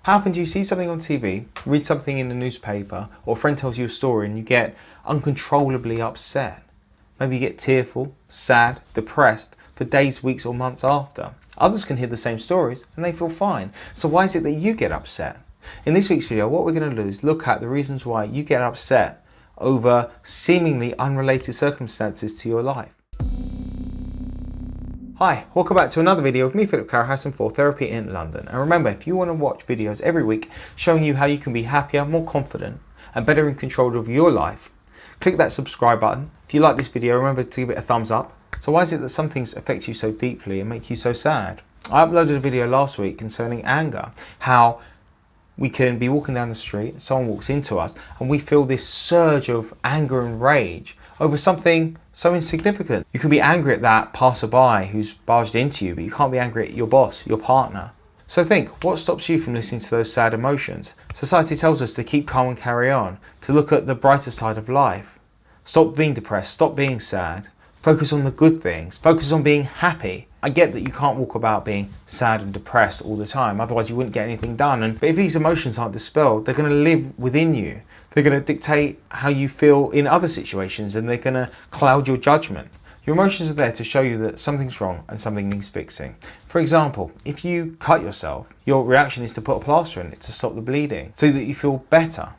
How often do you see something on TV, read something in the newspaper, or a friend tells you a story and you get uncontrollably upset? Maybe you get tearful, sad, depressed for days, weeks or months after. Others can hear the same stories and they feel fine. So why is it that you get upset? In this week's video, what we're going to do is look at the reasons why you get upset over seemingly unrelated circumstances to your life. Hi, welcome back to another video of me, Philip Carahassan, for Therapy in London. And remember, if you want to watch videos every week showing you how you can be happier, more confident and better in control of your life, click that subscribe button. If you like this video, remember to give it a thumbs up. So why is it that some things affect you so deeply and make you so sad? I uploaded a video last week concerning anger, how we can be walking down the street, someone walks into us and we feel this surge of anger and rage over something so insignificant. You can be angry at that passerby who's barged into you, but you can't be angry at your boss, your partner. So think, what stops you from listening to those sad emotions? Society tells us to keep calm and carry on, to look at the brighter side of life. Stop being depressed, stop being sad, focus on the good things, focus on being happy. I get that you can't walk about being sad and depressed all the time, otherwise you wouldn't get anything done. But if these emotions aren't dispelled, they're going to live within you. They're going to dictate how you feel in other situations and they're going to cloud your judgment. Your emotions are there to show you that something's wrong and something needs fixing. For example, if you cut yourself, your reaction is to put a plaster in it to stop the bleeding so that you feel better.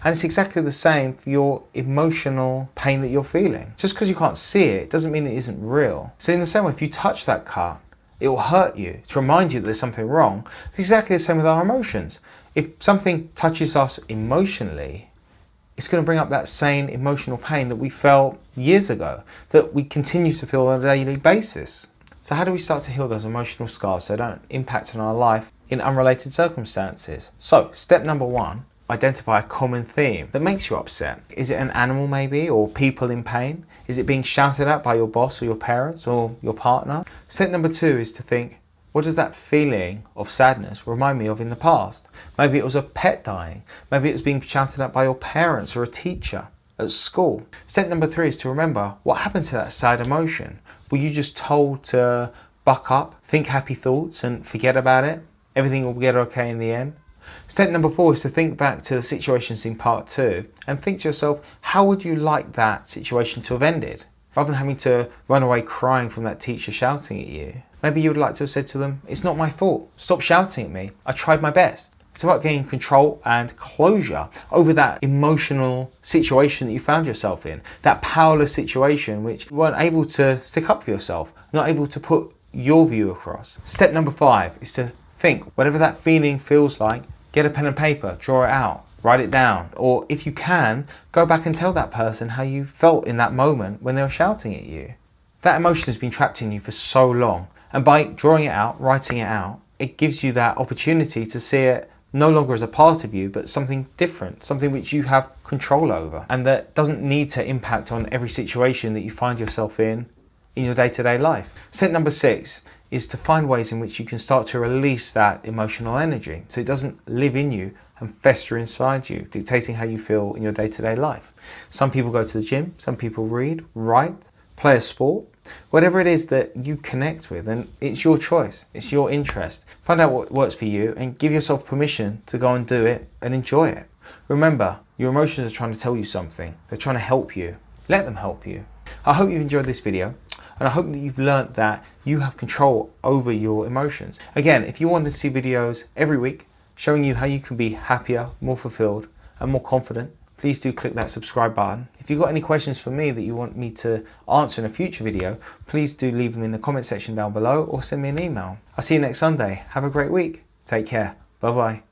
And it's exactly the same for your emotional pain that you're feeling. Just because you can't see it doesn't mean it isn't real. So in the same way, if you touch that cut, it will hurt you to remind you that there's something wrong. It's exactly the same with our emotions. If something touches us emotionally, it's going to bring up that same emotional pain that we felt years ago, that we continue to feel on a daily basis. So how do we start to heal those emotional scars so they don't impact on our life in unrelated circumstances? So step number one, identify a common theme that makes you upset. Is it an animal maybe, or people in pain? Is it being shouted at by your boss or your parents or your partner? Step number two is to think, what does that feeling of sadness remind me of in the past? Maybe it was a pet dying. Maybe it was being shouted at by your parents or a teacher at school. Step number three is to remember what happened to that sad emotion. Were you just told to buck up, think happy thoughts and forget about it? Everything will get okay in the end? Step number four is to think back to the situations in part two and think to yourself, how would you like that situation to have ended? Rather than having to run away crying from that teacher shouting at you, maybe you would like to have said to them, it's not my fault, stop shouting at me, I tried my best. It's about gaining control and closure over that emotional situation that you found yourself in, that powerless situation which you weren't able to stick up for yourself, not able to put your view across. Step number five is to think, whatever that feeling feels like, get a pen and paper, draw it out, write it down, or if you can, go back and tell that person how you felt in that moment when they were shouting at you. That emotion has been trapped in you for so long, and by drawing it out, writing it out, it gives you that opportunity to see it no longer as a part of you, but something different, something which you have control over, and that doesn't need to impact on every situation that you find yourself in your day-to-day life. Step number six is to find ways in which you can start to release that emotional energy so it doesn't live in you and fester inside you, dictating how you feel in your day-to-day life. Some people go to the gym, some people read, write, play a sport, whatever it is that you connect with, and it's your choice, it's your interest. Find out what works for you and give yourself permission to go and do it and enjoy it. Remember, your emotions are trying to tell you something. They're trying to help you. Let them help you. I hope you've enjoyed this video. And I hope that you've learnt that you have control over your emotions. Again, if you want to see videos every week showing you how you can be happier, more fulfilled and more confident, please do click that subscribe button. If you've got any questions for me that you want me to answer in a future video, please do leave them in the comment section down below or send me an email. I'll see you next Sunday. Have a great week. Take care. Bye bye.